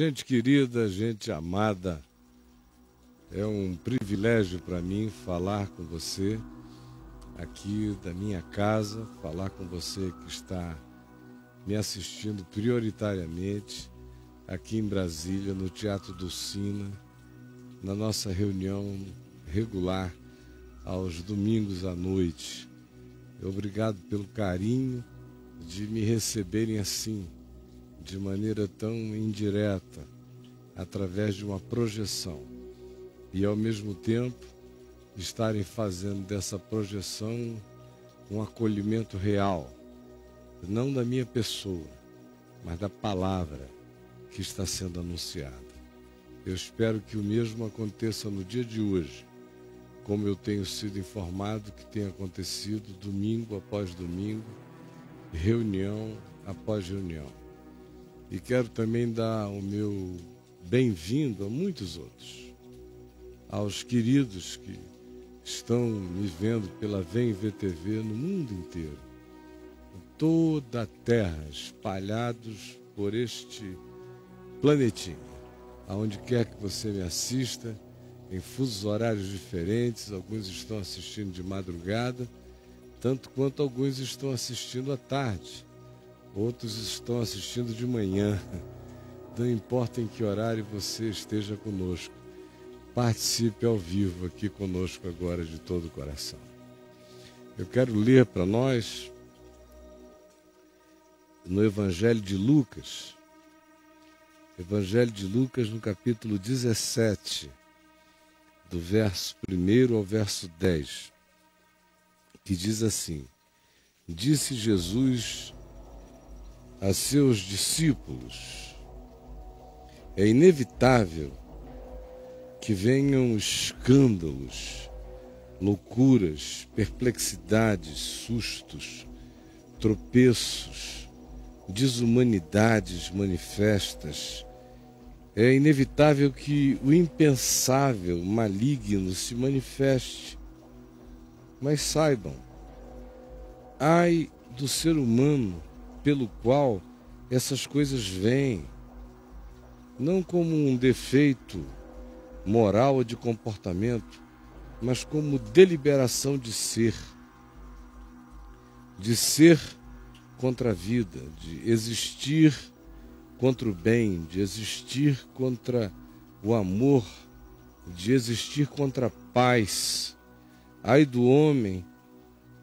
Gente querida, gente amada, é um privilégio para mim falar com você aqui da minha casa, falar com você que está me assistindo prioritariamente aqui em Brasília, no Teatro Dulcina, na nossa reunião regular aos domingos à noite. Obrigado pelo carinho de me receberem assim, de maneira tão indireta, através de uma projeção. E ao mesmo tempo estarem fazendo dessa projeção um acolhimento real, não da minha pessoa, mas da palavra que está sendo anunciada. Eu espero que o mesmo aconteça no dia de hoje, como eu tenho sido informado que tem acontecido domingo após domingo, reunião após reunião. E quero também dar o meu bem-vindo a muitos outros, aos queridos que estão me vendo pela Vem Ver TV no mundo inteiro, em toda a terra, espalhados por este planetinha, aonde quer que você me assista, em fusos horários diferentes. Alguns estão assistindo de madrugada, tanto quanto alguns estão assistindo à tarde, outros estão assistindo de manhã. Não importa em que horário você esteja conosco, participe ao vivo aqui conosco agora de todo o coração. Eu quero ler para nós no Evangelho de Lucas, no capítulo 17, do verso 1 ao verso 10, que diz assim: Disse Jesus a seus discípulos: é inevitável que venham escândalos, loucuras, perplexidades, sustos, tropeços, desumanidades manifestas. É inevitável que o impensável, maligno se manifeste. Mas saibam, ai do ser humano pelo qual essas coisas vêm, não como um defeito moral ou de comportamento, mas como deliberação de ser contra a vida, de existir contra o bem, de existir contra o amor, de existir contra a paz. Ai do homem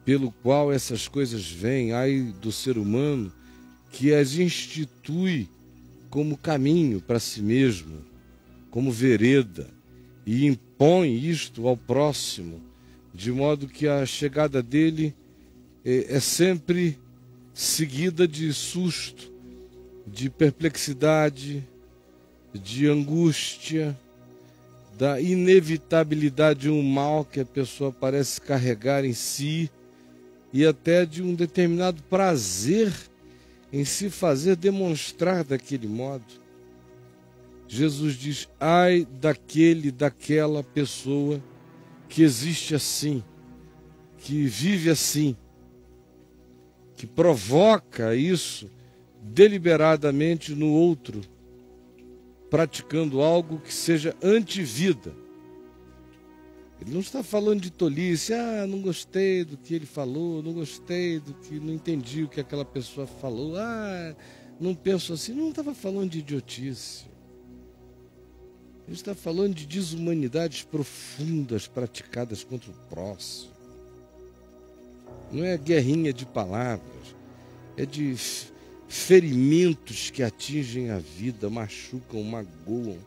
pelo qual essas coisas vêm, ai do ser humano que as institui como caminho para si mesmo, como vereda, e impõe isto ao próximo, de modo que a chegada dele é sempre seguida de susto, de perplexidade, de angústia, da inevitabilidade de um mal que a pessoa parece carregar em si, e até de um determinado prazer em se fazer demonstrar daquele modo. Jesus diz: ai daquela pessoa que existe assim, que vive assim, que provoca isso deliberadamente no outro, praticando algo que seja antivida. Ele não está falando de tolice, não gostei do que ele falou, não gostei do que, não entendi o que aquela pessoa falou, não penso assim. Não estava falando de idiotice. Ele está falando de desumanidades profundas praticadas contra o próximo. Não é guerrinha de palavras, é de ferimentos que atingem a vida, machucam, magoam,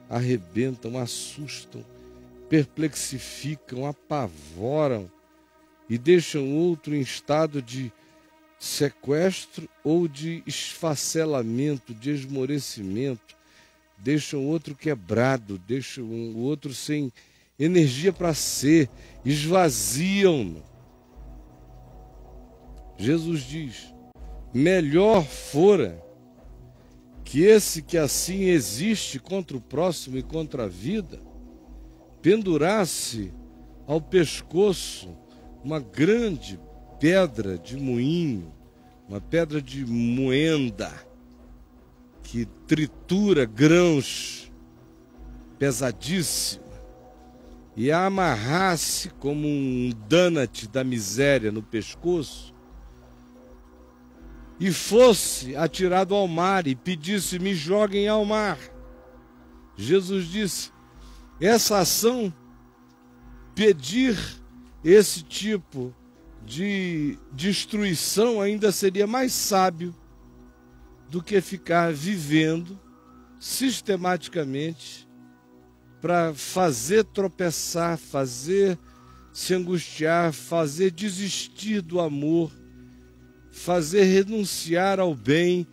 arrebentam, assustam, perplexificam, apavoram e deixam outro em estado de sequestro ou de esfacelamento, de esmorecimento, deixam outro quebrado, deixam o outro sem energia para ser, esvaziam-no. Jesus diz: melhor fora que esse que assim existe contra o próximo e contra a vida, pendurasse ao pescoço uma grande pedra de moinho, uma pedra de moenda, que tritura grãos pesadíssima e a amarrasse como um donut da miséria no pescoço e fosse atirado ao mar e pedisse: me joguem ao mar. Jesus disse: essa ação, pedir esse tipo de destruição, ainda seria mais sábio do que ficar vivendo sistematicamente para fazer tropeçar, fazer se angustiar, fazer desistir do amor, fazer renunciar ao bem,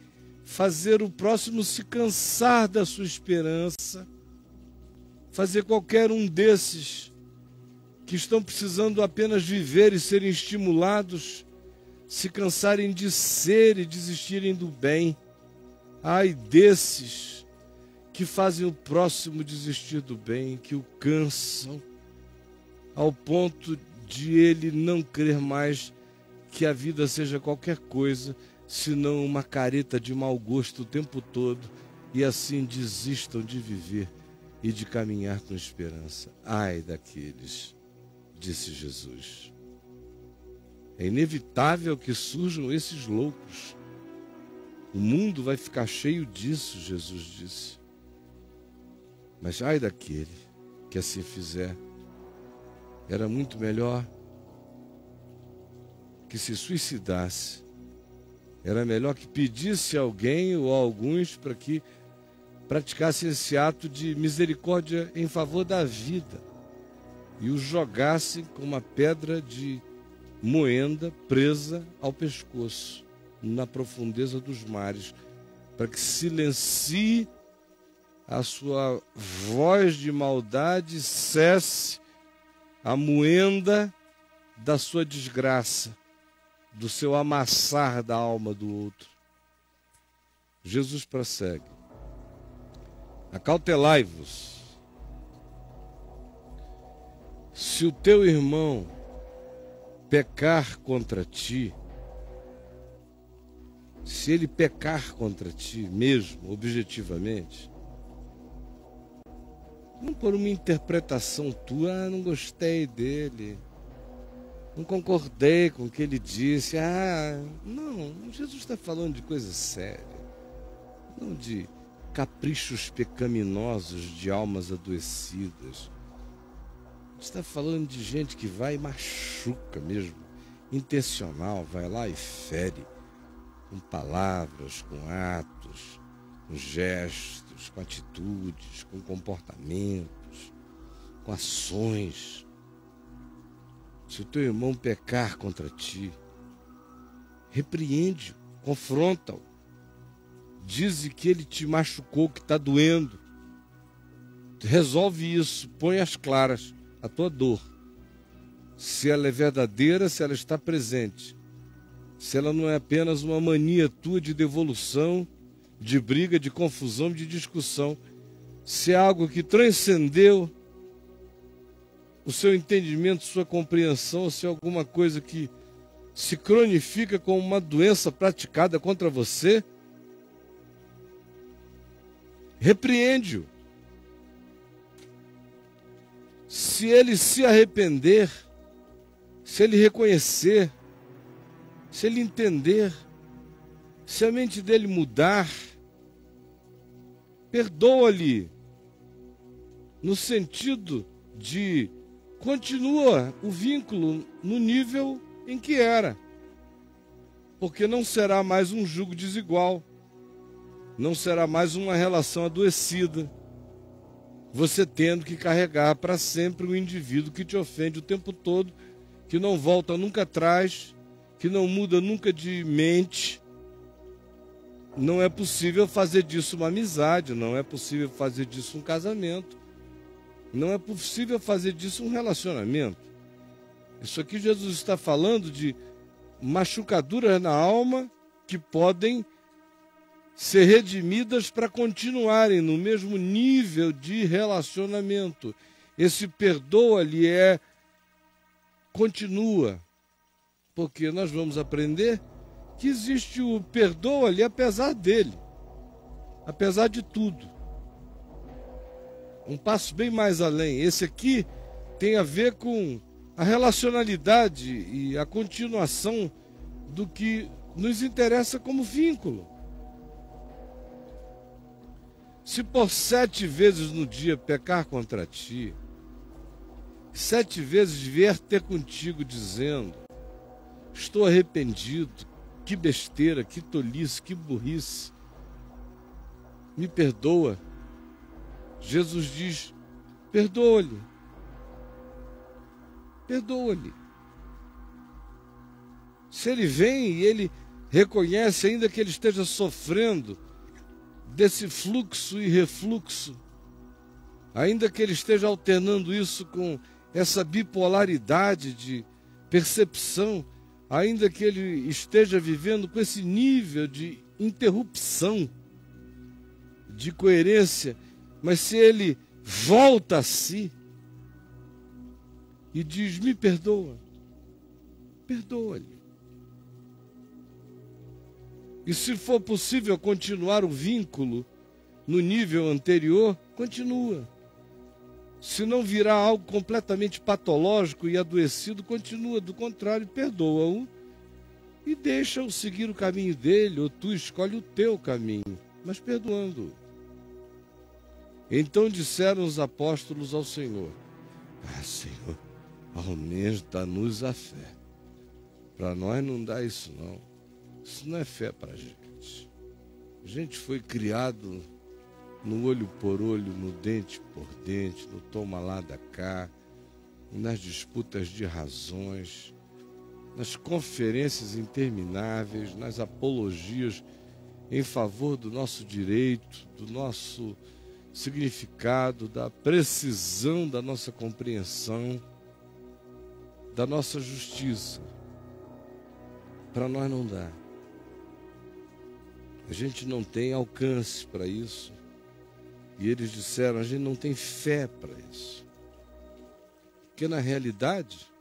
fazer o próximo se cansar da sua esperança, fazer qualquer um desses que estão precisando apenas viver e serem estimulados, se cansarem de ser e desistirem do bem. Ai desses que fazem o próximo desistir do bem, que o cansam ao ponto de ele não crer mais que a vida seja qualquer coisa, senão uma careta de mau gosto o tempo todo, e assim desistam de viver e de caminhar com esperança. Ai daqueles, disse Jesus. É inevitável que surjam esses loucos. O mundo vai ficar cheio disso, Jesus disse. Mas ai daquele que assim fizer. Era muito melhor que se suicidasse. Era melhor que pedisse a alguém ou a alguns para que praticassem esse ato de misericórdia em favor da vida e o jogassem com uma pedra de moenda presa ao pescoço, na profundeza dos mares, para que silencie a sua voz de maldade, cesse a moenda da sua desgraça, do seu amassar da alma do outro. Jesus prossegue: acautelai-vos. Se o teu irmão pecar contra ti, se ele pecar contra ti mesmo, objetivamente, não por uma interpretação tua: não gostei dele, não concordei com o que ele disse. Não, Jesus está falando de coisa séria, não de caprichos pecaminosos de almas adoecidas. Está falando de gente que vai e machuca mesmo, intencional, vai lá e fere, com palavras, com atos, com gestos, com atitudes, com comportamentos, com ações. Se o teu irmão pecar contra ti, repreende-o, confronta-o, dize que ele te machucou, que está doendo. Resolve isso, põe às claras a tua dor. Se ela é verdadeira, se ela está presente, se ela não é apenas uma mania tua de devolução, de briga, de confusão, de discussão, se é algo que transcendeu o seu entendimento, sua compreensão, se é alguma coisa que se cronifica como uma doença praticada contra você, repreende-o. Se ele se arrepender, se ele reconhecer, se ele entender, se a mente dele mudar, perdoa-lhe, no sentido de continua o vínculo no nível em que era, porque não será mais um jugo desigual, não será mais uma relação adoecida, você tendo que carregar para sempre o indivíduo que te ofende o tempo todo, que não volta nunca atrás, que não muda nunca de mente. Não é possível fazer disso uma amizade, não é possível fazer disso um casamento, não é possível fazer disso um relacionamento. Isso aqui Jesus está falando de machucaduras na alma que podem ser redimidas para continuarem no mesmo nível de relacionamento. Esse perdoa-lhe continua, porque nós vamos aprender que existe o perdoa-lhe apesar dele. apesar de tudo. Um passo bem mais além. Esse aqui tem a ver com a relacionalidade e a continuação do que nos interessa como vínculo. Se por 7 vezes no dia pecar contra ti, 7 vezes vier ter contigo dizendo: estou arrependido, que besteira, que tolice, que burrice, me perdoa. Jesus diz: perdoa-lhe. Perdoa-lhe. Se ele vem e ele reconhece, ainda que ele esteja sofrendo desse fluxo e refluxo, ainda que ele esteja alternando isso com essa bipolaridade de percepção, ainda que ele esteja vivendo com esse nível de interrupção, de coerência, mas se ele volta a si e diz: me perdoa, perdoa-lhe. E se for possível continuar o vínculo no nível anterior, continua. Se não virar algo completamente patológico e adoecido, continua. Do contrário, perdoa-o e deixa-o seguir o caminho dele, ou tu escolhe o teu caminho, mas perdoando-o. Então disseram os apóstolos ao Senhor: Senhor, ao menos dá-nos a fé. Para nós não dá isso não. Isso não é fé para a gente. A gente foi criado no olho por olho, no dente por dente, no toma lá da cá, nas disputas de razões, nas conferências intermináveis, nas apologias em favor do nosso direito, do nosso significado, da precisão da nossa compreensão, da nossa justiça. Para nós não dá. A gente não tem alcance para isso. E eles disseram: a gente não tem fé para isso. Porque na realidade,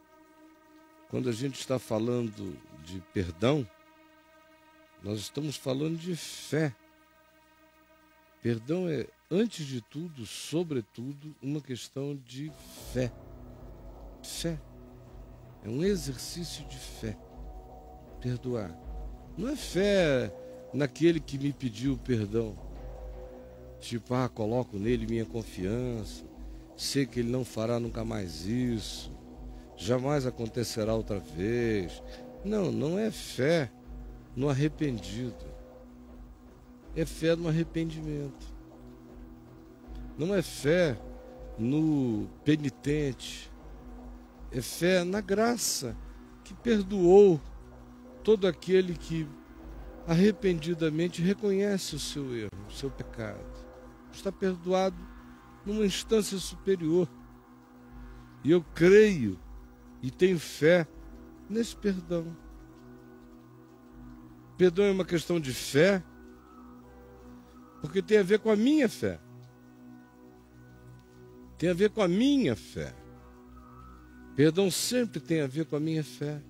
quando a gente está falando de perdão, nós estamos falando de fé. Perdão é, antes de tudo, sobretudo, uma questão de fé. Fé. É um exercício de fé. Perdoar. Não é fé naquele que me pediu perdão. Tipo, coloco nele minha confiança, sei que ele não fará nunca mais isso, jamais acontecerá outra vez. Não, não é fé no arrependido. É fé no arrependimento. Não é fé no penitente. É fé na graça que perdoou todo aquele que arrependidamente reconhece o seu erro, o seu pecado. Está perdoado numa instância superior. E eu creio e tenho fé nesse perdão. Perdão é uma questão de fé, porque tem a ver com a minha fé. Tem a ver com a minha fé. Perdão sempre tem a ver com a minha fé.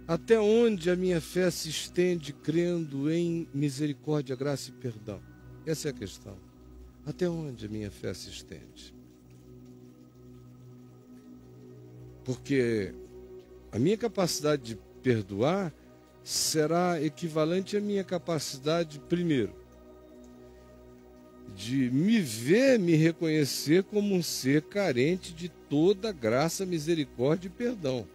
Até onde a minha fé se estende crendo em misericórdia, graça e perdão? Essa é a questão. Até onde a minha fé se estende? Porque a minha capacidade de perdoar será equivalente à minha capacidade, primeiro, de me ver, me reconhecer como um ser carente de toda graça, misericórdia e perdão.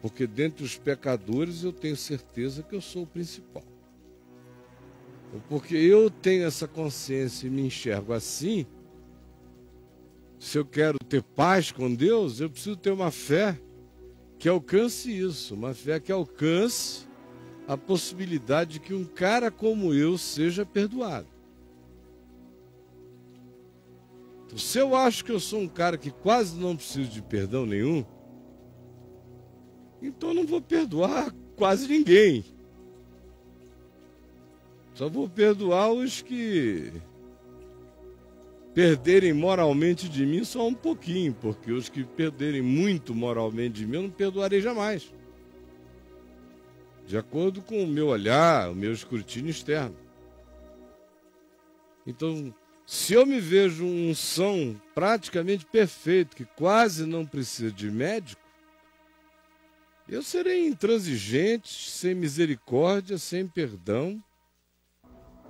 Porque dentre os pecadores eu tenho certeza que eu sou o principal. Porque eu tenho essa consciência e me enxergo assim. Se eu quero ter paz com Deus, eu preciso ter uma fé que alcance isso. Uma fé que alcance a possibilidade de que um cara como eu seja perdoado. Então, se eu acho que eu sou um cara que quase não preciso de perdão nenhum, então eu não vou perdoar quase ninguém. Só vou perdoar os que perderem moralmente de mim só um pouquinho, porque os que perderem muito moralmente de mim eu não perdoarei jamais. De acordo com o meu olhar, o meu escrutínio externo. Então, se eu me vejo um são praticamente perfeito, que quase não precisa de médico, eu serei intransigente, sem misericórdia, sem perdão,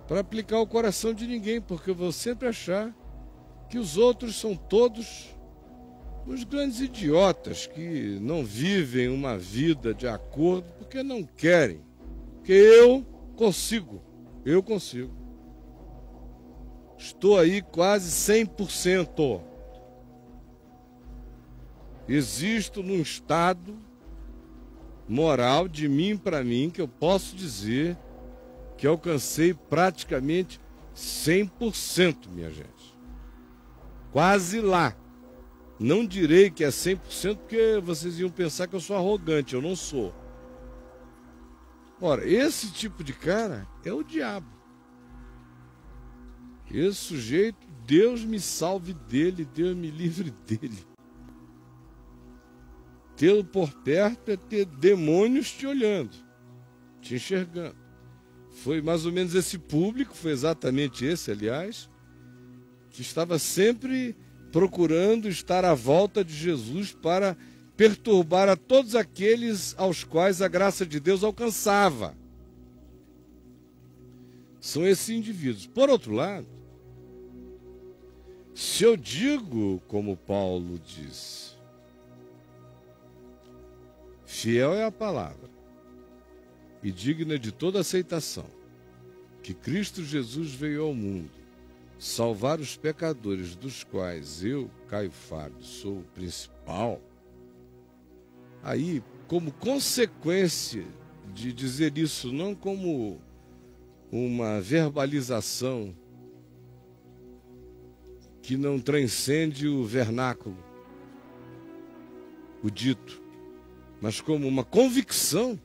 para aplicar o coração de ninguém, porque eu vou sempre achar que os outros são todos os grandes idiotas que não vivem uma vida de acordo porque não querem. Porque eu consigo. Estou aí quase 100%. Existo num estado moral de mim para mim que eu posso dizer que alcancei praticamente 100%, minha gente. Quase lá. Não direi que é 100% porque vocês iam pensar que eu sou arrogante, eu não sou. Ora, esse tipo de cara é o diabo. Esse sujeito, Deus me salve dele, Deus me livre dele. Tê-lo por perto é ter demônios te olhando, te enxergando. Foi mais ou menos esse público, foi exatamente esse, aliás, que estava sempre procurando estar à volta de Jesus para perturbar a todos aqueles aos quais a graça de Deus alcançava. São esses indivíduos. Por outro lado, se eu digo, como Paulo diz, fiel é a palavra e digna de toda aceitação, que Cristo Jesus veio ao mundo salvar os pecadores, dos quais eu, Caio Fábio, sou o principal. Aí, como consequência de dizer isso, não como uma verbalização que não transcende o vernáculo, o dito, mas como uma convicção,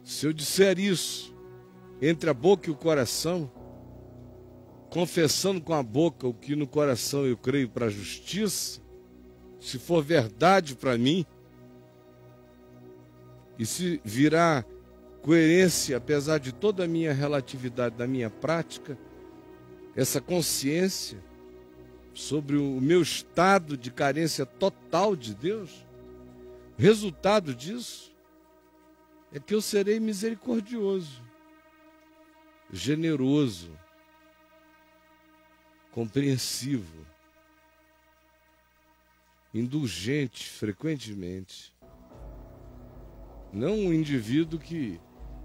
se eu disser isso entre a boca e o coração, confessando com a boca o que no coração eu creio para a justiça, se for verdade para mim, e se virar coerência, apesar de toda a minha relatividade da minha prática, essa consciência sobre o meu estado de carência total de Deus, o resultado disso é que eu serei misericordioso, generoso, compreensivo, indulgente frequentemente. Não um indivíduo que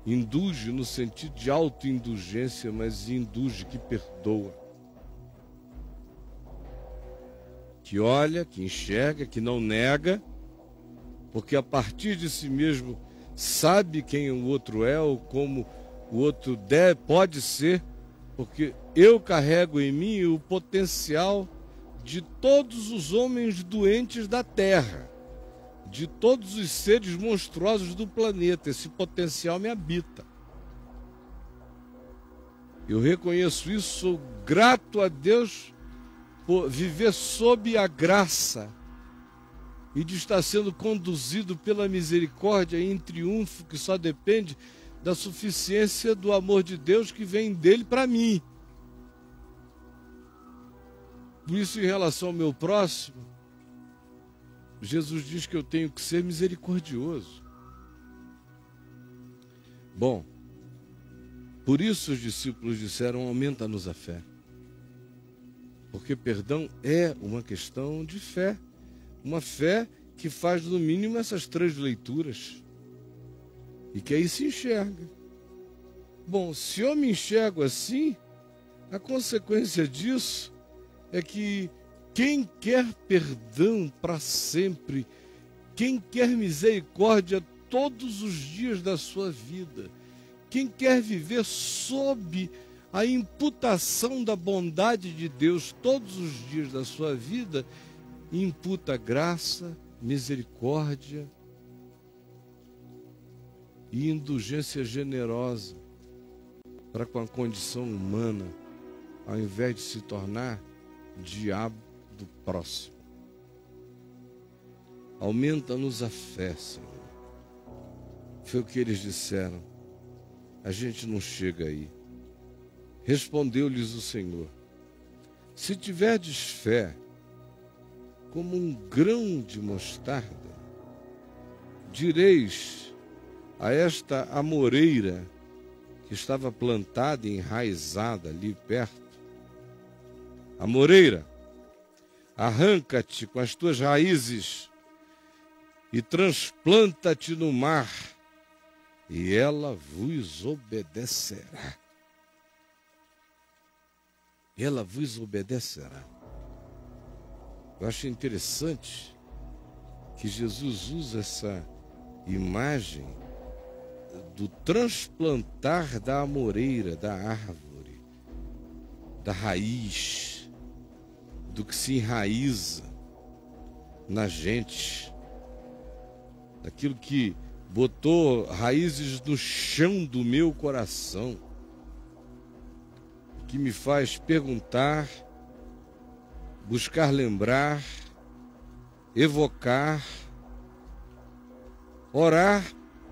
indulge no sentido de autoindulgência, mas indulge que perdoa. Que olha, que enxerga, que não nega, porque a partir de si mesmo sabe quem o outro é ou como o outro pode ser, porque eu carrego em mim o potencial de todos os homens doentes da Terra, de todos os seres monstruosos do planeta. Esse potencial me habita. Eu reconheço isso, sou grato a Deus por viver sob a graça e de estar sendo conduzido pela misericórdia em triunfo que só depende da suficiência do amor de Deus que vem dele para mim. Por isso, em relação ao meu próximo, Jesus diz que eu tenho que ser misericordioso. Bom, por isso os discípulos disseram: aumenta-nos a fé. Porque perdão é uma questão de fé. Uma fé que faz no mínimo essas 3 leituras. E que aí se enxerga. Bom, se eu me enxergo assim, a consequência disso é que quem quer perdão para sempre, quem quer misericórdia todos os dias da sua vida, quem quer viver sob a imputação da bondade de Deus todos os dias da sua vida, imputa graça, misericórdia e indulgência generosa para com a condição humana, ao invés de se tornar diabo do próximo. Aumenta-nos a fé, Senhor. Foi o que eles disseram. A gente não chega aí. Respondeu-lhes o Senhor: se tiverdes fé como um grão de mostarda, direis a esta amoreira que estava plantada e enraizada ali perto: amoreira, arranca-te com as tuas raízes e transplanta-te no mar, e ela vos obedecerá. Ela vos obedecerá. Eu acho interessante que Jesus usa essa imagem do transplantar da amoreira, da árvore, da raiz, do que se enraiza na gente, daquilo que botou raízes no chão do meu coração, que me faz perguntar, buscar lembrar, evocar, orar,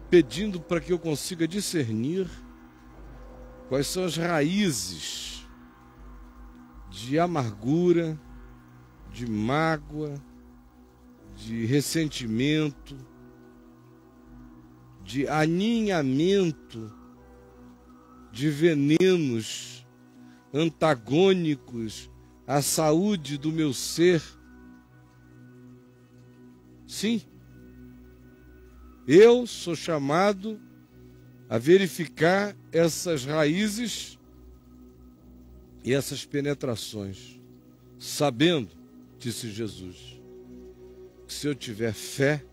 pedindo para que eu consiga discernir quais são as raízes de amargura, de mágoa, de ressentimento, de aninhamento, de venenos antagônicos à saúde do meu ser. Sim, eu sou chamado a verificar essas raízes e essas penetrações, sabendo, disse Jesus, que se eu tiver fé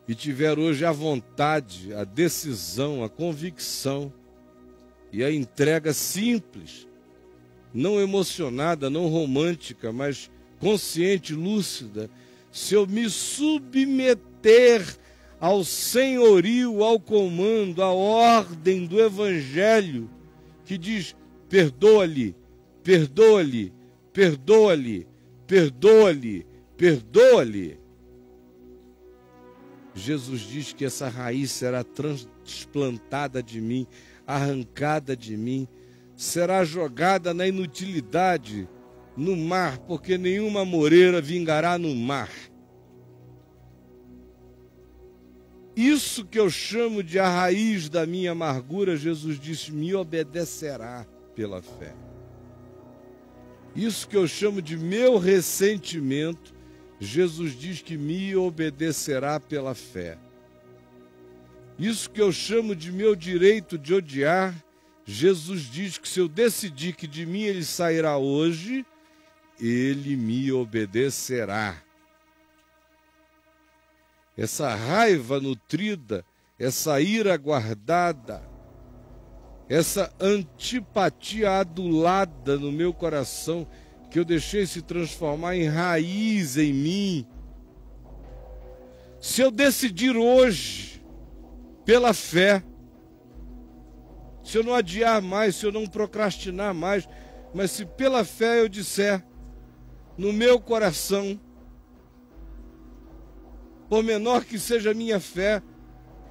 e tiver hoje a vontade, a decisão, a convicção e a entrega simples, não emocionada, não romântica, mas consciente, lúcida, se eu me submeter ao senhorio, ao comando, à ordem do Evangelho, que diz: perdoa-lhe, perdoa-lhe, perdoa-lhe, perdoa-lhe, perdoa-lhe. Jesus diz que essa raiz será transplantada de mim, arrancada de mim, será jogada na inutilidade, no mar, porque nenhuma moreira vingará no mar. Isso que eu chamo de a raiz da minha amargura, Jesus disse, me obedecerá pela fé. Isso que eu chamo de meu ressentimento, Jesus diz que me obedecerá pela fé. Isso que eu chamo de meu direito de odiar, Jesus diz que se eu decidir que de mim ele sairá hoje, ele me obedecerá. Essa raiva nutrida, essa ira guardada, essa antipatia adulada no meu coração, que eu deixei se transformar em raiz em mim. Se eu decidir hoje, pela fé, se eu não adiar mais, se eu não procrastinar mais, mas se pela fé eu disser, no meu coração, por menor que seja a minha fé,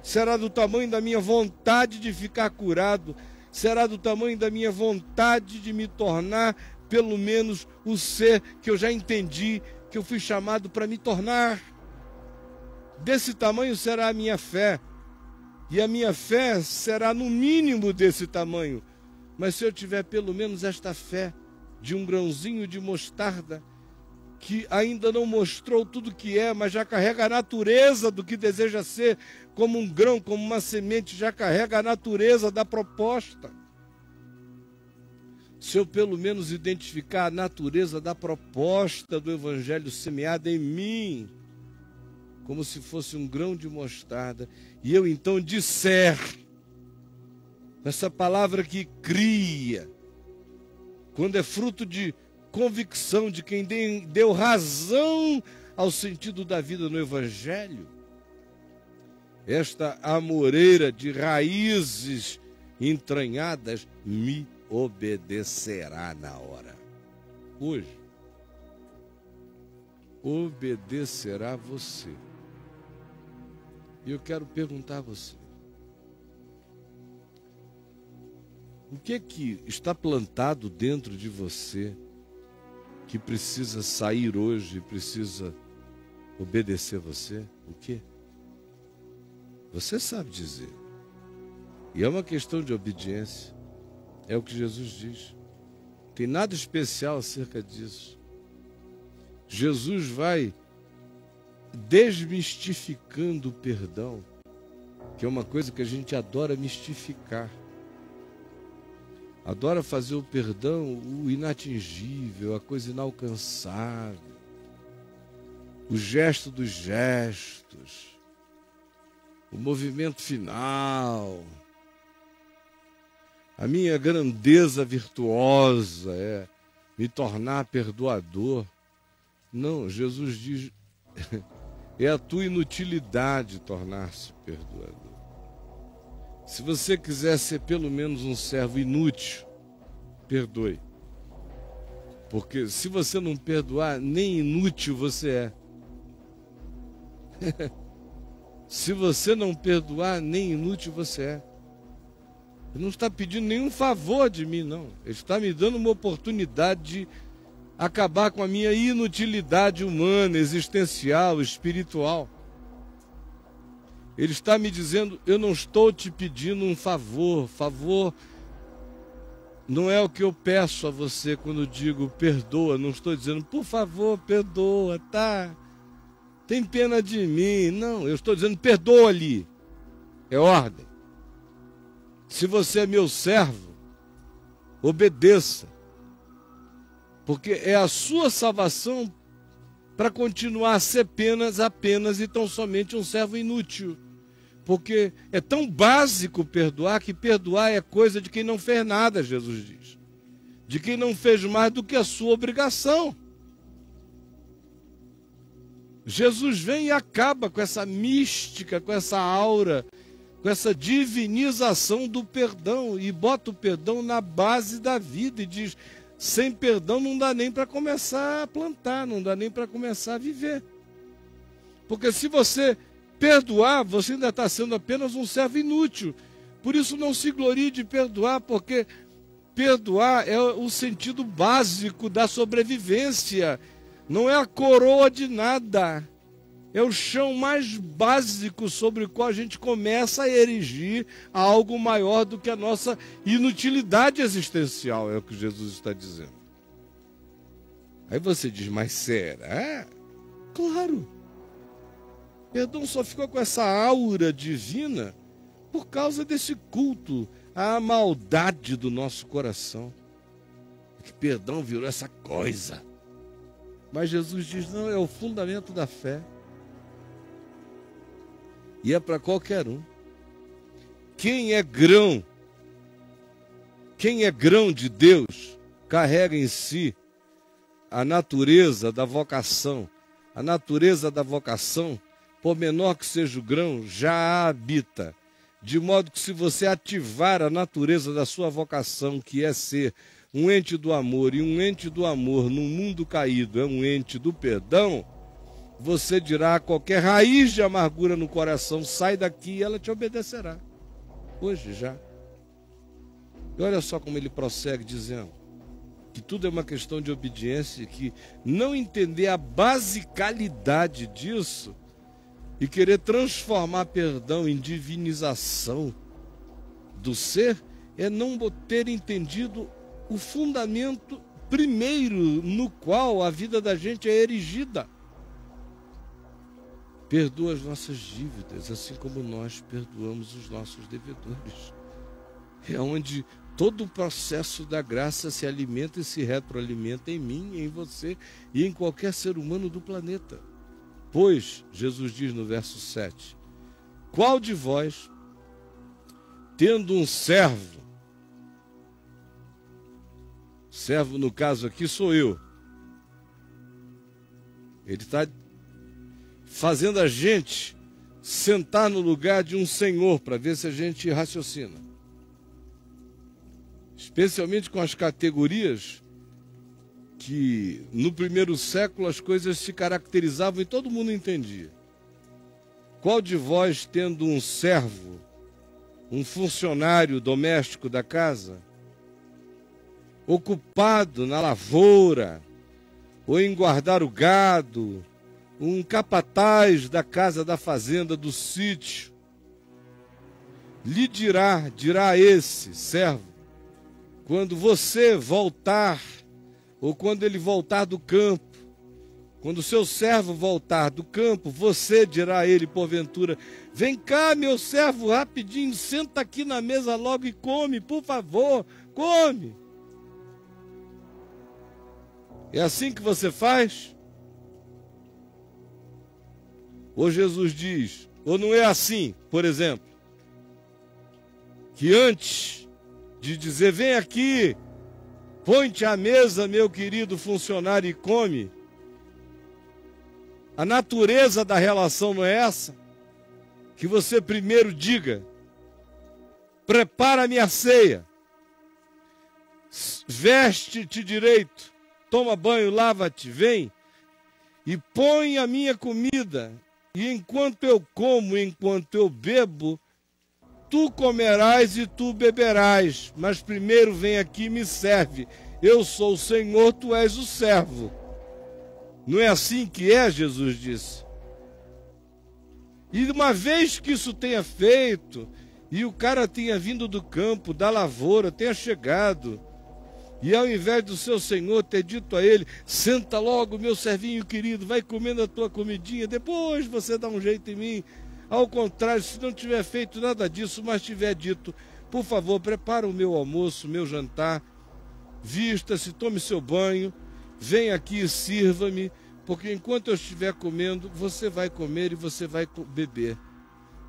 será do tamanho da minha vontade de ficar curado, será do tamanho da minha vontade de me tornar, pelo menos, o ser que eu já entendi, que eu fui chamado para me tornar. Desse tamanho será a minha fé, e a minha fé será no mínimo desse tamanho. Mas se eu tiver pelo menos esta fé de um grãozinho de mostarda, que ainda não mostrou tudo que é, mas já carrega a natureza do que deseja ser, como um grão, como uma semente, já carrega a natureza da proposta. Se eu pelo menos identificar a natureza da proposta do Evangelho semeada em mim, como se fosse um grão de mostarda, e eu então disser, essa palavra que cria, quando é fruto de convicção de quem deu razão ao sentido da vida no Evangelho, esta amoreira de raízes entranhadas me obedecerá na hora. Hoje, obedecerá você. E eu quero perguntar a você, O que é que está plantado dentro de você que precisa sair hoje, precisa obedecer você? O quê? Você sabe dizer. E é uma questão de obediência. É o que Jesus diz. Não tem nada especial acerca disso. Jesus vai desmistificando o perdão, que é uma coisa que a gente adora mistificar. Adora fazer o perdão o inatingível, a coisa inalcançável, o gesto dos gestos, o movimento final. A minha grandeza virtuosa é me tornar perdoador. Não, Jesus diz, é a tua inutilidade tornar-se perdoador. Se você quiser ser pelo menos um servo inútil, perdoe. Porque se você não perdoar, nem inútil você é. Se você não perdoar, nem inútil você é. Ele não está pedindo nenhum favor de mim, não. Ele está me dando uma oportunidade de acabar com a minha inutilidade humana, existencial, espiritual. Ele está me dizendo, eu não estou te pedindo um favor. Favor não é o que eu peço a você quando digo perdoa. Não estou dizendo, por favor, perdoa, tá? Tem pena de mim. Não, eu estou dizendo, perdoa-lhe. É ordem. Se você é meu servo, obedeça. Porque é a sua salvação para continuar a ser apenas e tão somente um servo inútil. Porque é tão básico perdoar, que perdoar é coisa de quem não fez nada, Jesus diz. De quem não fez mais do que a sua obrigação. Jesus vem e acaba com essa mística, com essa aura, com essa divinização do perdão, e bota o perdão na base da vida e diz, sem perdão não dá nem para começar a plantar, não dá nem para começar a viver. Porque se você perdoar, você ainda está sendo apenas um servo inútil. Por isso não se glorie de perdoar, porque perdoar é o sentido básico da sobrevivência. Não é a coroa de nada. É o chão mais básico sobre o qual a gente começa a erigir algo maior do que a nossa inutilidade existencial, é o que Jesus está dizendo. Aí você diz, mas será? Claro. Perdão só ficou com essa aura divina por causa desse culto à maldade do nosso coração. Que perdão virou essa coisa. Mas Jesus diz, não, é o fundamento da fé. E é para qualquer um. Quem é grão de Deus, carrega em si a natureza da vocação. A natureza da vocação, por menor que seja o grão, já a habita. De modo que se você ativar a natureza da sua vocação, que é ser um ente do amor, e um ente do amor num mundo caído é um ente do perdão, você dirá a qualquer raiz de amargura no coração, sai daqui e ela te obedecerá. Hoje já. E olha só como ele prossegue dizendo que tudo é uma questão de obediência, que não entender a basicalidade disso e querer transformar perdão em divinização do ser é não ter entendido o fundamento primeiro no qual a vida da gente é erigida. Perdoa as nossas dívidas, assim como nós perdoamos os nossos devedores. É onde todo o processo da graça se alimenta e se retroalimenta em mim, em você e em qualquer ser humano do planeta. Pois, Jesus diz no verso 7, qual de vós, tendo um servo no caso aqui sou eu, ele está fazendo a gente sentar no lugar de um senhor para ver se a gente raciocina. Especialmente com as categorias que no primeiro século as coisas se caracterizavam e todo mundo entendia. Qual de vós, tendo um servo, um funcionário doméstico da casa, ocupado na lavoura, ou em guardar o gado, um capataz da casa da fazenda do sítio, lhe dirá a esse servo, quando você voltar, ou quando ele voltar do campo, quando o seu servo voltar do campo, você dirá a ele, porventura, vem cá, meu servo, rapidinho, senta aqui na mesa logo e come, por favor, come. É assim que você faz? Ou Jesus diz, ou não é assim, por exemplo, que antes de dizer, vem aqui, põe-te à mesa, meu querido funcionário, e come, a natureza da relação não é essa? Que você primeiro diga, prepara a minha ceia, veste-te direito, toma banho, lava-te, vem, e põe a minha comida, e enquanto eu como, enquanto eu bebo, tu comerás e tu beberás, mas primeiro vem aqui e me serve. Eu sou o Senhor, tu és o servo. Não é assim que é, Jesus disse. E uma vez que isso tenha feito, e o cara tenha vindo do campo, da lavoura, tenha chegado, e ao invés do seu Senhor ter dito a ele, senta logo, meu servinho querido, vai comendo a tua comidinha, depois você dá um jeito em mim. Ao contrário, se não tiver feito nada disso, mas tiver dito, por favor, prepara o meu almoço, o meu jantar, vista-se, tome seu banho, vem aqui e sirva-me, porque enquanto eu estiver comendo, você vai comer e você vai beber.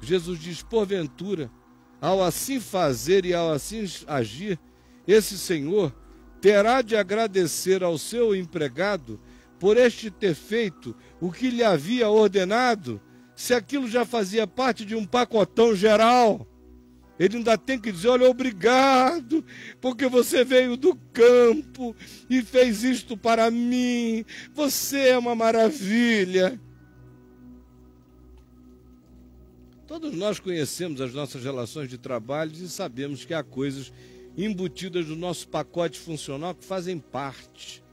Jesus diz, porventura, ao assim fazer e ao assim agir, esse Senhor terá de agradecer ao seu empregado por este ter feito o que lhe havia ordenado, se aquilo já fazia parte de um pacotão geral. Ele ainda tem que dizer, olha, obrigado, porque você veio do campo e fez isto para mim. Você é uma maravilha. Todos nós conhecemos as nossas relações de trabalho e sabemos que há coisas embutidas no nosso pacote funcional que fazem parte.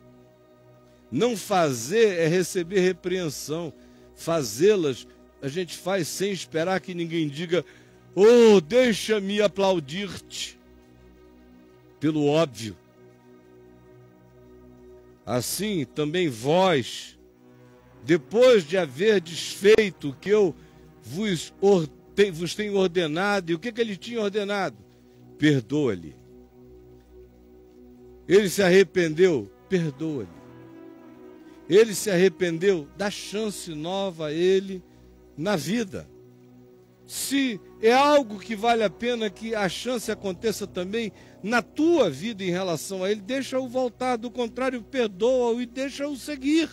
Não fazer é receber repreensão. Fazê-las a gente faz sem esperar que ninguém diga, oh, deixa-me aplaudir-te, pelo óbvio. Assim também vós, depois de haver desfeito o que eu vos tenho ordenado, e o que ele tinha ordenado? Perdoa-lhe. Ele se arrependeu, perdoa-lhe. Ele se arrependeu, dá chance nova a ele na vida. Se é algo que vale a pena que a chance aconteça também na tua vida em relação a ele, deixa-o voltar, do contrário, perdoa-o e deixa-o seguir.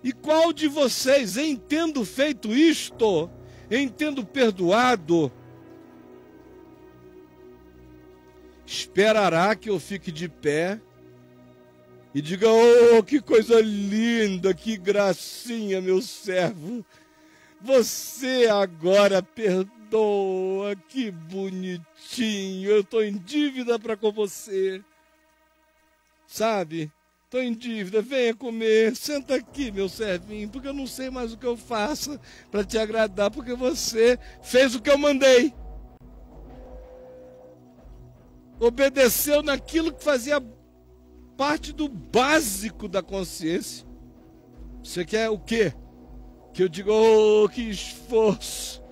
E qual de vocês, em tendo feito isto, em tendo perdoado, esperará que eu fique de pé e diga, oh, que coisa linda, que gracinha, meu servo, você agora perdoa, que bonitinho, eu estou em dívida para com você, sabe, estou em dívida, venha comer, senta aqui, meu servinho, porque eu não sei mais o que eu faço para te agradar, porque você fez o que eu mandei. Obedeceu naquilo que fazia parte do básico da consciência. Você quer o quê? Que eu diga, oh, que esforço.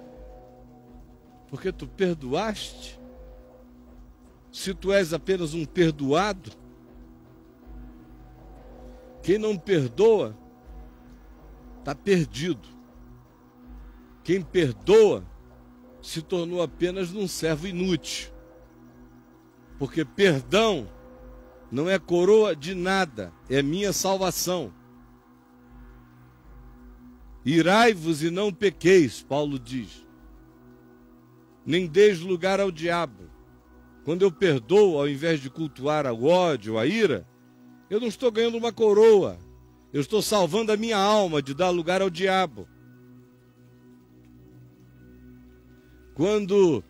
Porque tu perdoaste? Se tu és apenas um perdoado, quem não perdoa, está perdido. Quem perdoa, se tornou apenas um servo inútil. Porque perdão não é coroa de nada, é minha salvação. Irai-vos e não pequeis, Paulo diz. Nem deis lugar ao diabo. Quando eu perdoo, ao invés de cultuar o ódio, a ira, eu não estou ganhando uma coroa. Eu estou salvando a minha alma de dar lugar ao diabo. Quando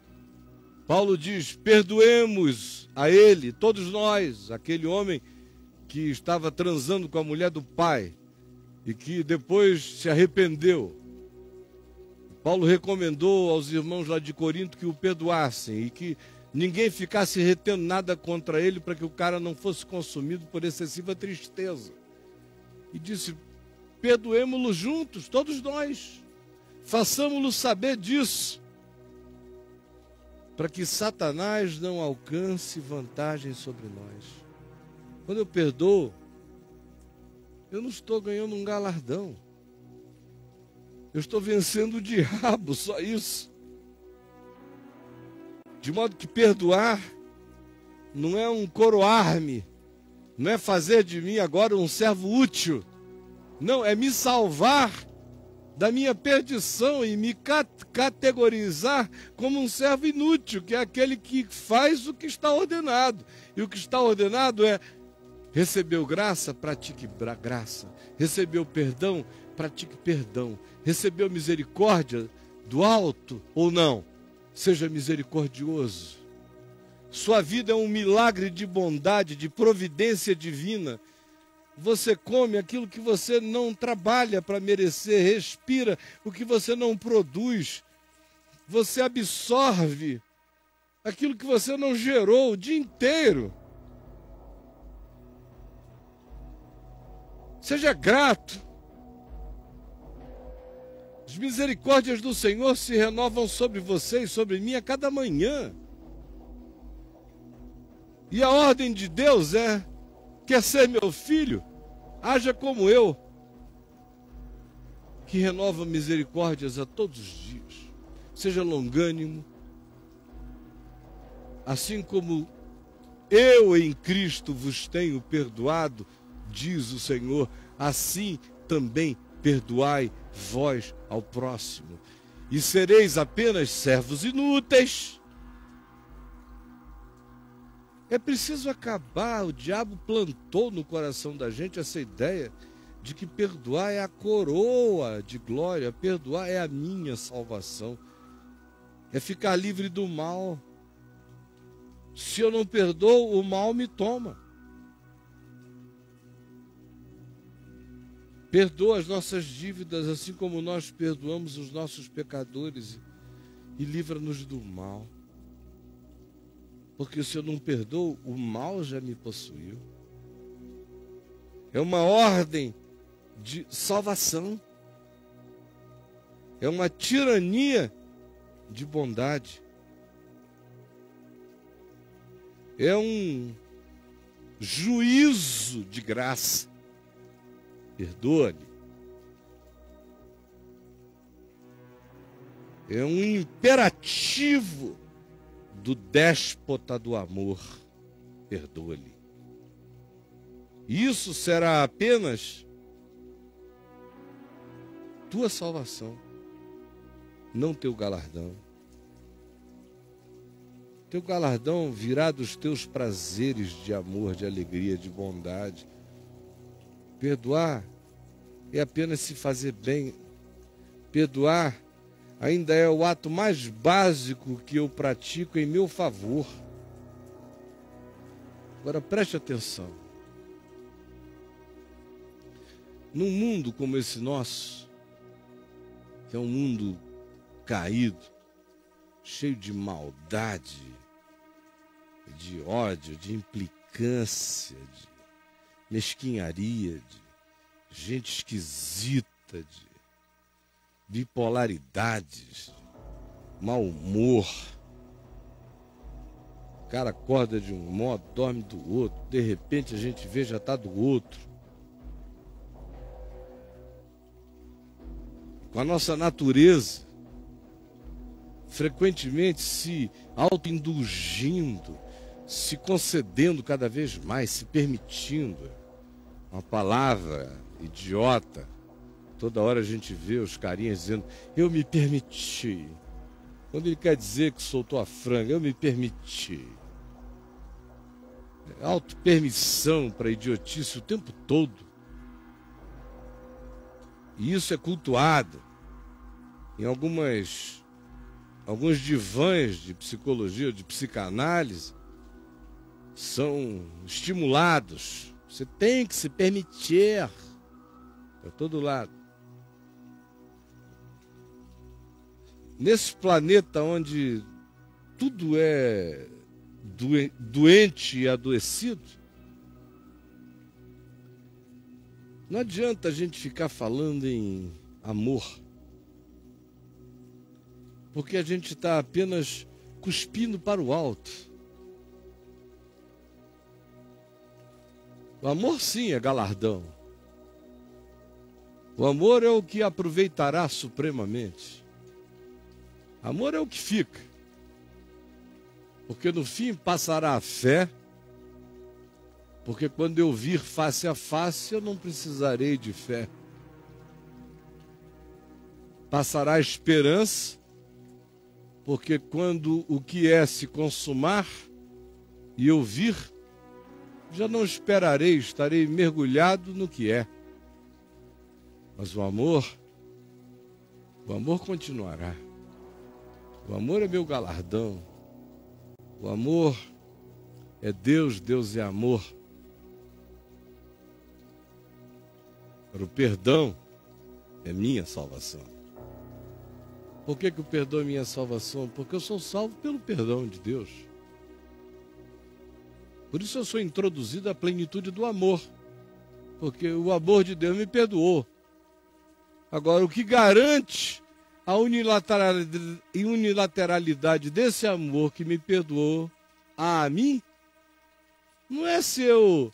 Paulo diz: perdoemos a ele, todos nós, aquele homem que estava transando com a mulher do pai e que depois se arrependeu. Paulo recomendou aos irmãos lá de Corinto que o perdoassem e que ninguém ficasse retendo nada contra ele para que o cara não fosse consumido por excessiva tristeza. E disse: perdoemos-lo juntos, todos nós. Façamos-lo saber disso, para que Satanás não alcance vantagem sobre nós. Quando eu perdoo, eu não estou ganhando um galardão. Eu estou vencendo o diabo, só isso. De modo que perdoar não é um coroar-me, não é fazer de mim agora um servo útil. Não, é me salvar da minha perdição e me categorizar como um servo inútil, que é aquele que faz o que está ordenado. E o que está ordenado é: recebeu graça, pratique graça. Recebeu perdão, pratique perdão. Recebeu misericórdia do alto ou não? Seja misericordioso. Sua vida é um milagre de bondade, de providência divina. Você come aquilo que você não trabalha para merecer, respira o que você não produz. Você absorve aquilo que você não gerou o dia inteiro. Seja grato. As misericórdias do Senhor se renovam sobre você e sobre mim a cada manhã. E a ordem de Deus é: quer ser meu filho? Haja como eu, que renova misericórdias a todos os dias. Seja longânimo, assim como eu em Cristo vos tenho perdoado, diz o Senhor, assim também perdoai vós ao próximo. E sereis apenas servos inúteis. É preciso acabar. O diabo plantou no coração da gente essa ideia de que perdoar é a coroa de glória, perdoar é a minha salvação, é ficar livre do mal. Se eu não perdoo, o mal me toma. Perdoa as nossas dívidas, assim como nós perdoamos os nossos pecadores, e livra-nos do mal. Porque se eu não perdoo, o mal já me possuiu. É uma ordem de salvação. É uma tirania de bondade. É um juízo de graça. Perdoa-lhe. É um imperativo do déspota do amor. Perdoa-lhe. Isso será apenas tua salvação, não teu galardão. Teu galardão virá dos teus prazeres de amor, de alegria, de bondade. Perdoar é apenas se fazer bem. Perdoar ainda é o ato mais básico que eu pratico em meu favor. Agora preste atenção. Num mundo como esse nosso, que é um mundo caído, cheio de maldade, de ódio, de implicância, de mesquinharia, de gente esquisita, de bipolaridades, mau humor. O cara acorda de um modo, dorme do outro, de repente a gente vê já está do outro. Com a nossa natureza, frequentemente se autoindulgindo, se concedendo cada vez mais, se permitindo. Uma palavra idiota. Toda hora a gente vê os carinhas dizendo: eu me permiti. Quando ele quer dizer que soltou a franga, eu me permiti. Autopermissão para idiotice o tempo todo. E isso é cultuado em algumas alguns divãs de psicologia, de psicanálise, são estimulados. Você tem que se permitir para todo lado. Nesse planeta onde tudo é doente e adoecido, não adianta a gente ficar falando em amor, porque a gente está apenas cuspindo para o alto. O amor, sim, é galardão. O amor é o que aproveitará supremamente. Amor é o que fica. Porque no fim passará a fé, porque quando eu vir face a face, eu não precisarei de fé. Passará a esperança, porque quando o que é se consumar e eu vir, já não esperarei, estarei mergulhado no que é. Mas o amor continuará. O amor é meu galardão. O amor é Deus, Deus é amor. O perdão é minha salvação. Por que o perdão é minha salvação? Porque eu sou salvo pelo perdão de Deus. Por isso eu sou introduzido à plenitude do amor. Porque o amor de Deus me perdoou. Agora, o que garante a unilateralidade desse amor que me perdoou a mim, não é se eu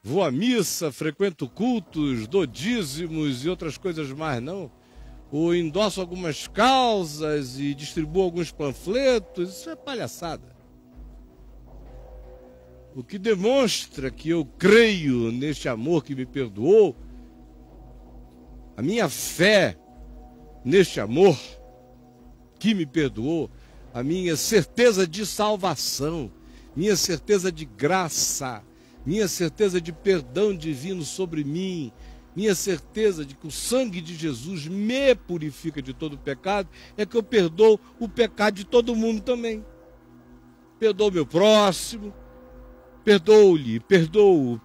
vou à missa, frequento cultos, dou dízimos e outras coisas mais, não. Ou endosso algumas causas e distribuo alguns panfletos, isso é palhaçada. O que demonstra que eu creio neste amor que me perdoou, a minha fé neste amor que me perdoou, a minha certeza de salvação, minha certeza de graça, minha certeza de perdão divino sobre mim, minha certeza de que o sangue de Jesus me purifica de todo pecado, é que eu perdoo o pecado de todo mundo também. Perdoo meu próximo, perdoo-lhe, perdoo.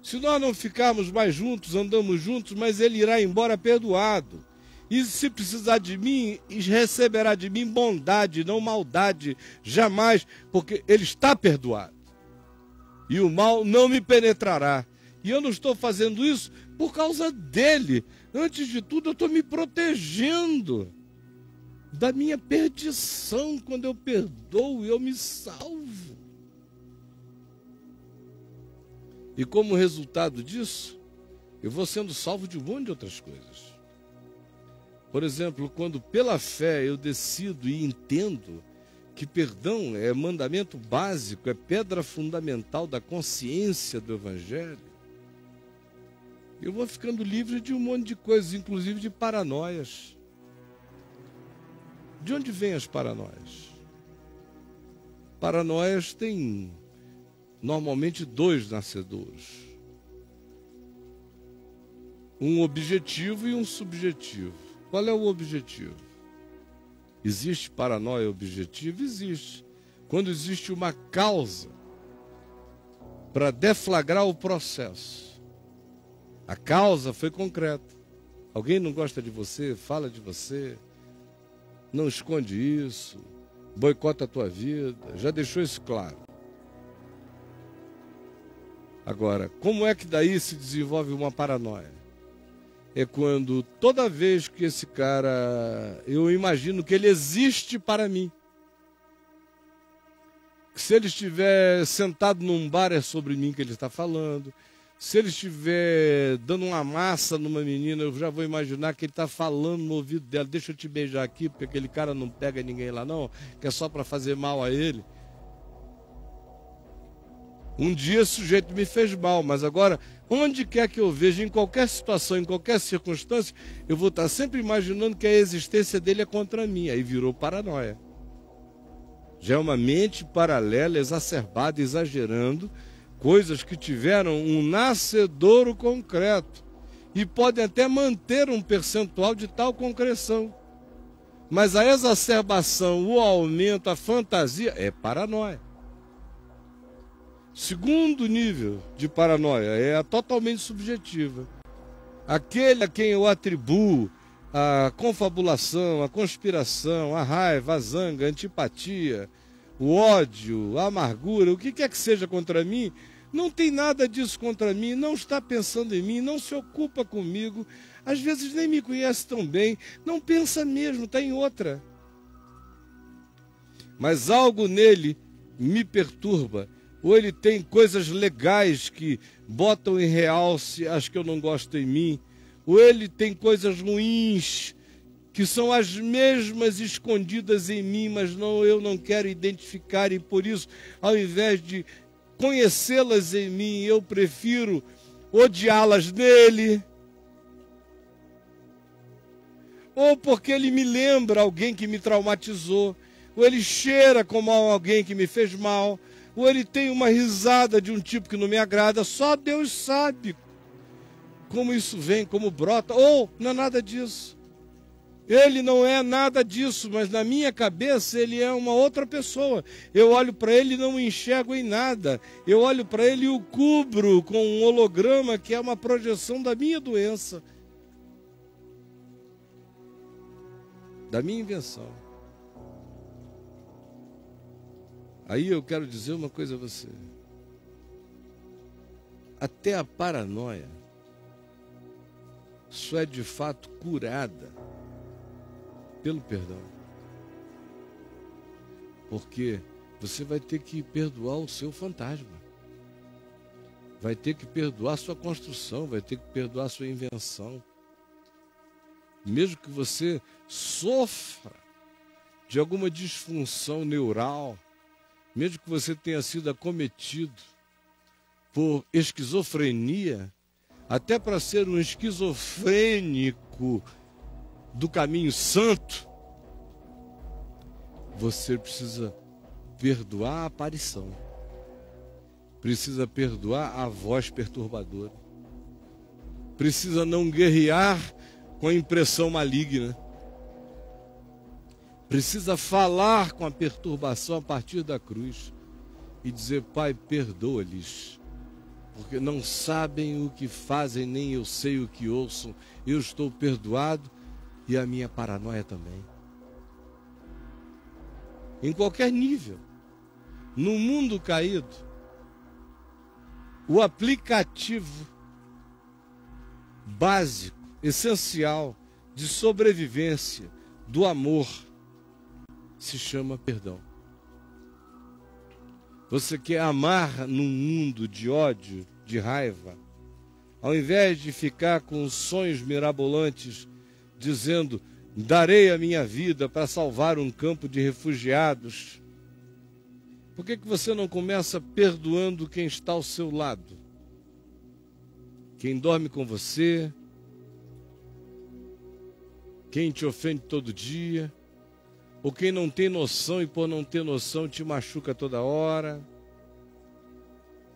Se nós não ficarmos mais juntos, andamos juntos, mas ele irá embora perdoado. E se precisar de mim, receberá de mim bondade, não maldade, jamais, porque ele está perdoado. E o mal não me penetrará. E eu não estou fazendo isso por causa dele. Antes de tudo, eu estou me protegendo da minha perdição. Quando eu perdoo, eu me salvo. E como resultado disso, eu vou sendo salvo de um monte de outras coisas. Por exemplo, quando pela fé eu decido e entendo que perdão é mandamento básico, é pedra fundamental da consciência do Evangelho, eu vou ficando livre de um monte de coisas, inclusive de paranoias. De onde vêm as paranoias? Paranoias têm normalmente dois nascedores. Um objetivo e um subjetivo. Qual é o objetivo? Existe paranoia objetiva? Existe. Quando existe uma causa para deflagrar o processo. A causa foi concreta. Alguém não gosta de você, fala de você, não esconde isso, boicota a tua vida, já deixou isso claro. Agora, como é que daí se desenvolve uma paranoia? É quando toda vez que esse cara, eu imagino que ele existe para mim. Que se ele estiver sentado num bar é sobre mim que ele está falando. Se ele estiver dando uma massa numa menina, eu já vou imaginar que ele está falando no ouvido dela. Deixa eu te beijar aqui, porque aquele cara não pega ninguém lá não, que é só para fazer mal a ele. Um dia esse sujeito me fez mal, mas agora, onde quer que eu veja, em qualquer situação, em qualquer circunstância, eu vou estar sempre imaginando que a existência dele é contra mim. Aí virou paranoia. Já é uma mente paralela, exacerbada, exagerando, coisas que tiveram um nascedouro concreto. e podem até manter um percentual de tal concreção. Mas a exacerbação, o aumento, a fantasia é paranoia. Segundo nível de paranoia é a totalmente subjetiva. Aquele a quem eu atribuo a confabulação, a conspiração, a raiva, a zanga, a antipatia, o ódio, a amargura, o que quer que seja contra mim, não tem nada disso contra mim, não está pensando em mim, não se ocupa comigo, às vezes nem me conhece tão bem, não pensa mesmo, está em outra. Mas algo nele me perturba, ou ele tem coisas legais que botam em realce as que eu não gosto em mim, ou ele tem coisas ruins que são as mesmas escondidas em mim, mas eu não quero identificar, e por isso, ao invés de conhecê-las em mim, eu prefiro odiá-las nele. Ou porque ele me lembra alguém que me traumatizou, ou ele cheira como alguém que me fez mal, ou ele tem uma risada de um tipo que não me agrada. Só Deus sabe como isso vem, como brota, ou não é nada disso. Ele não é nada disso, mas na minha cabeça ele é uma outra pessoa. Eu olho para ele e não o enxergo em nada. Eu olho para ele e o cubro com um holograma que é uma projeção da minha doença, da minha invenção. Aí eu quero dizer uma coisa a você. Até a paranoia só é de fato curada pelo perdão. Porque você vai ter que perdoar o seu fantasma. Vai ter que perdoar a sua construção, vai ter que perdoar a sua invenção. Mesmo que você sofra de alguma disfunção neural, mesmo que você tenha sido acometido por esquizofrenia, até para ser um esquizofrênico do caminho santo, você precisa perdoar a aparição, precisa perdoar a voz perturbadora, precisa não guerrear com a impressão maligna, precisa falar com a perturbação a partir da cruz e dizer: Pai, perdoa-lhes, porque não sabem o que fazem, nem eu sei o que ouçam. Eu estou perdoado e a minha paranoia também. Em qualquer nível, no mundo caído, o aplicativo básico, essencial, de sobrevivência, do amor, se chama perdão. Você quer amar num mundo de ódio, de raiva, ao invés de ficar com sonhos mirabolantes, dizendo: darei a minha vida para salvar um campo de refugiados. Por que você não começa perdoando quem está ao seu lado? Quem dorme com você, quem te ofende todo dia, ou quem não tem noção e por não ter noção te machuca toda hora?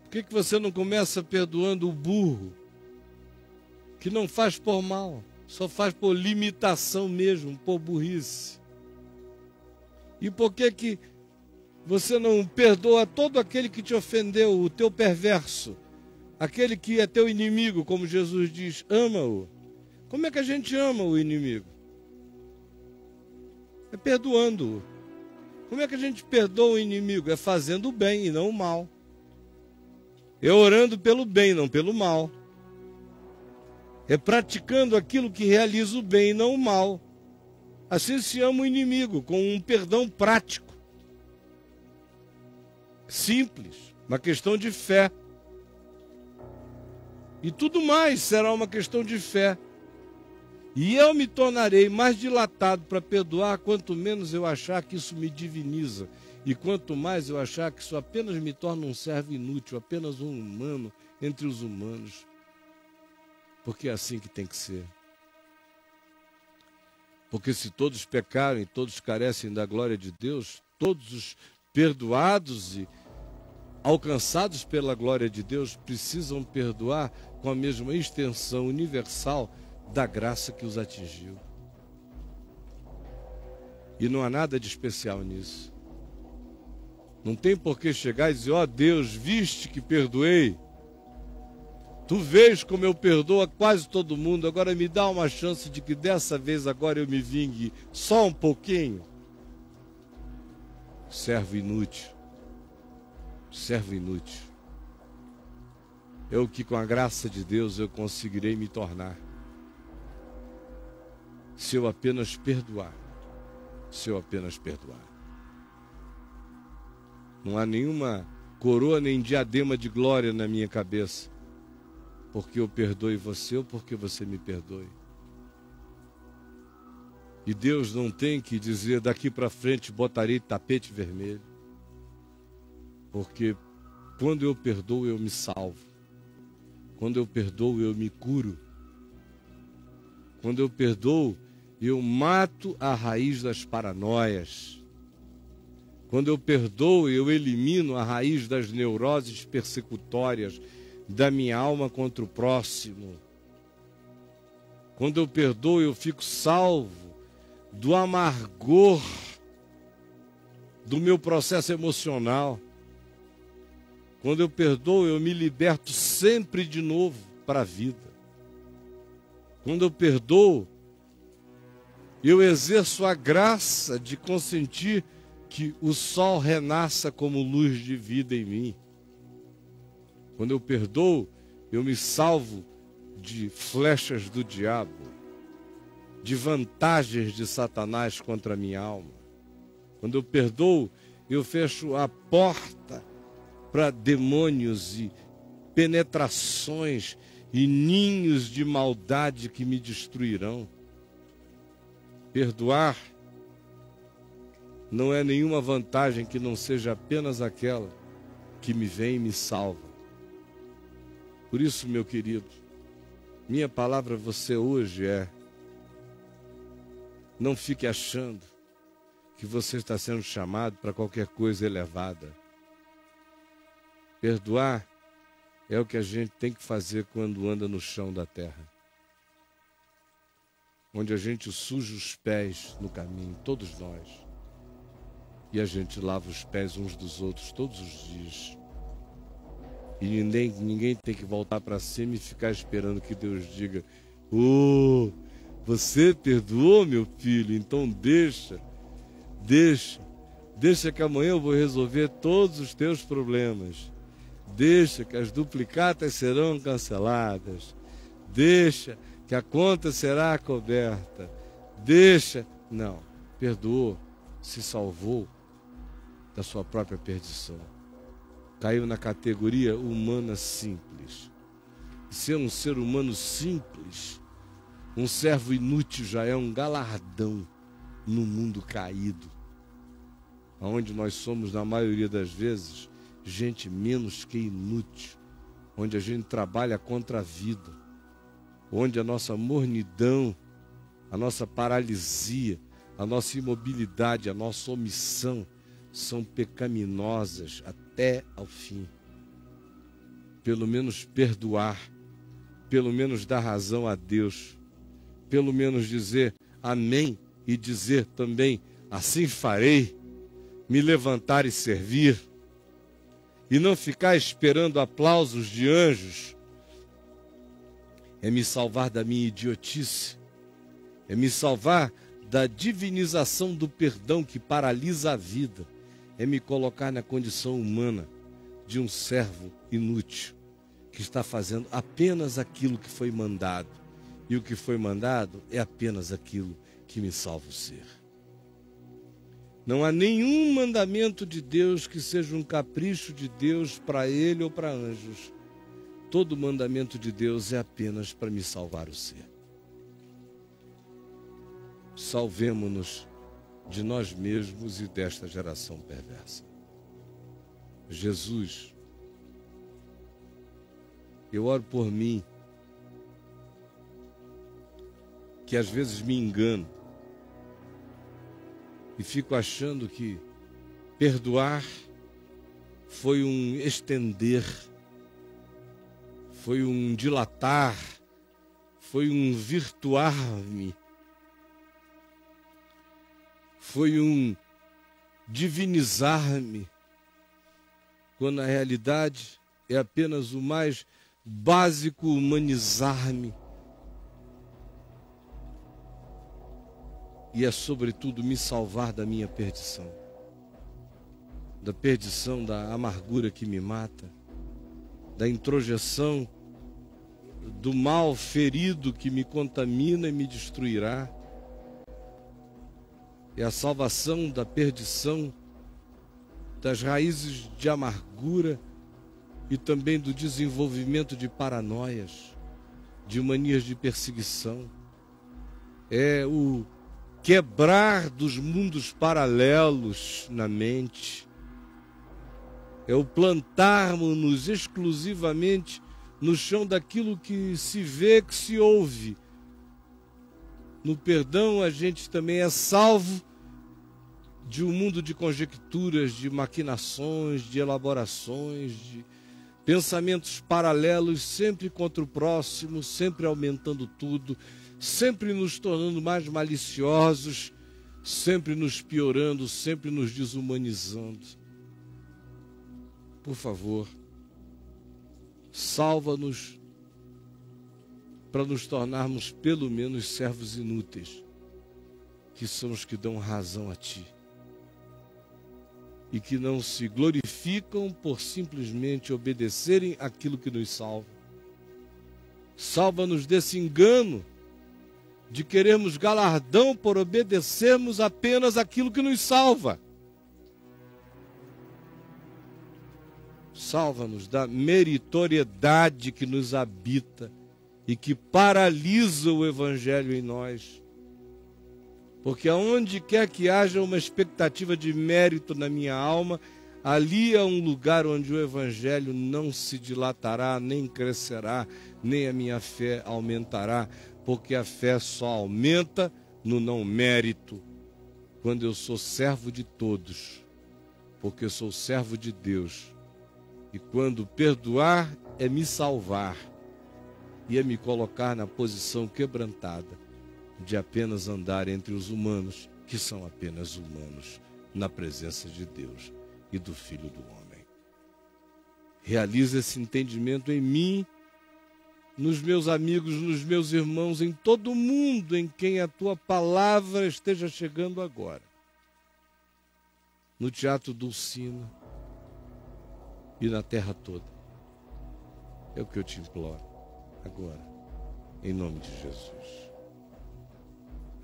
Por que você não começa perdoando o burro, que não faz por mal, só faz por limitação mesmo, por burrice? E por que você não perdoa todo aquele que te ofendeu, o teu perverso, aquele que é teu inimigo, como Jesus diz? Ama-o. Como é que a gente ama o inimigo? É perdoando-o. Como é que a gente perdoa o inimigo? É fazendo o bem e não o mal. É orando pelo bem, não pelo mal. É praticando aquilo que realiza o bem e não o mal. Assim se ama o inimigo, com um perdão prático. Simples, uma questão de fé. E tudo mais será uma questão de fé. E eu me tornarei mais dilatado para perdoar quanto menos eu achar que isso me diviniza. E quanto mais eu achar que isso apenas me torna um servo inútil, apenas um humano entre os humanos. Porque é assim que tem que ser. Porque se todos pecaram e todos carecem da glória de Deus, todos os perdoados alcançados pela glória de Deus, precisam perdoar com a mesma extensão universal da graça que os atingiu. E não há nada de especial nisso. Não tem por que chegar e dizer: ó Deus, viste que perdoei? Tu vês como eu perdoo a quase todo mundo, agora me dá uma chance de que dessa vez agora eu me vingue só um pouquinho. Servo inútil. Servo inútil. É o que com a graça de Deus eu conseguirei me tornar. Se eu apenas perdoar. Se eu apenas perdoar. Não há nenhuma coroa nem diadema de glória na minha cabeça, porque eu perdoe você ou porque você me perdoe. E Deus não tem que dizer: daqui para frente botarei tapete vermelho. Porque quando eu perdoo, eu me salvo. Quando eu perdoo, eu me curo. Quando eu perdoo, eu mato a raiz das paranoias. Quando eu perdoo, eu elimino a raiz das neuroses persecutórias da minha alma contra o próximo. Quando eu perdoo, eu fico salvo do amargor do meu processo emocional. Quando eu perdoo, eu me liberto sempre de novo para a vida. Quando eu perdoo, eu exerço a graça de consentir que o sol renasça como luz de vida em mim. Quando eu perdoo, eu me salvo de flechas do diabo, de vantagens de Satanás contra a minha alma. Quando eu perdoo, eu fecho a porta para demônios e penetrações e ninhos de maldade que me destruirão. Perdoar não é nenhuma vantagem que não seja apenas aquela que me vem e me salva. Por isso, meu querido, minha palavra a você hoje é: não fique achando que você está sendo chamado para qualquer coisa elevada. Perdoar é o que a gente tem que fazer quando anda no chão da terra, onde a gente suja os pés no caminho, todos nós, e a gente lava os pés uns dos outros todos os dias. E ninguém tem que voltar para cima e ficar esperando que Deus diga: oh, você perdoou, meu filho? Então deixa que amanhã eu vou resolver todos os teus problemas. Deixa que as duplicatas serão canceladas. Deixa que a conta será coberta. Deixa. Não, perdoou, se salvou da sua própria perdição. Caiu na categoria humana simples. Ser um ser humano simples, um servo inútil, já é um galardão no mundo caído, onde nós somos, na maioria das vezes, gente menos que inútil, onde a gente trabalha contra a vida, onde a nossa mornidão, a nossa paralisia, a nossa imobilidade, a nossa omissão são pecaminosas até ao fim. Pelo menos perdoar, pelo menos dar razão a Deus, pelo menos dizer amém e dizer também assim farei, me levantar e servir, e não ficar esperando aplausos de anjos, é me salvar da minha idiotice, é me salvar da divinização do perdão que paralisa a vida, é me colocar na condição humana de um servo inútil, que está fazendo apenas aquilo que foi mandado, e o que foi mandado é apenas aquilo que me salva o ser. Não há nenhum mandamento de Deus que seja um capricho de Deus para ele ou para anjos. Todo mandamento de Deus é apenas para me salvar o ser. Salvemo-nos de nós mesmos e desta geração perversa. Jesus, eu oro por mim, que às vezes me engano e fico achando que perdoar foi um estender, foi um dilatar, foi um virtuar-me, foi um divinizar-me, quando na realidade é apenas o mais básico humanizar-me. E é sobretudo me salvar da minha perdição, da perdição, da amargura que me mata, da introjeção, do mal ferido que me contamina e me destruirá. É a salvação da perdição, das raízes de amargura e também do desenvolvimento de paranoias, de manias de perseguição. É o quebrar dos mundos paralelos na mente. É o plantarmos-nos exclusivamente no chão daquilo que se vê, que se ouve. No perdão, a gente também é salvo de um mundo de conjecturas, de maquinações, de elaborações, de pensamentos paralelos, sempre contra o próximo, sempre aumentando tudo, sempre nos tornando mais maliciosos, sempre nos piorando, sempre nos desumanizando. Por favor, salva-nos para nos tornarmos pelo menos servos inúteis, que são os que dão razão a Ti e que não se glorificam por simplesmente obedecerem aquilo que nos salva. Salva-nos desse engano de querermos galardão por obedecermos apenas aquilo que nos salva. Salva-nos da meritoriedade que nos habita e que paralisa o Evangelho em nós. Porque aonde quer que haja uma expectativa de mérito na minha alma, ali é um lugar onde o Evangelho não se dilatará, nem crescerá, nem a minha fé aumentará, porque a fé só aumenta no não mérito, quando eu sou servo de todos, porque eu sou servo de Deus. E quando perdoar é me salvar e é me colocar na posição quebrantada de apenas andar entre os humanos, que são apenas humanos, na presença de Deus e do Filho do Homem. Realiza esse entendimento em mim, nos meus amigos, nos meus irmãos, em todo mundo em quem a Tua palavra esteja chegando agora. No Teatro Dulcina e na terra toda. É o que eu te imploro agora, em nome de Jesus.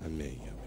Amém, amém.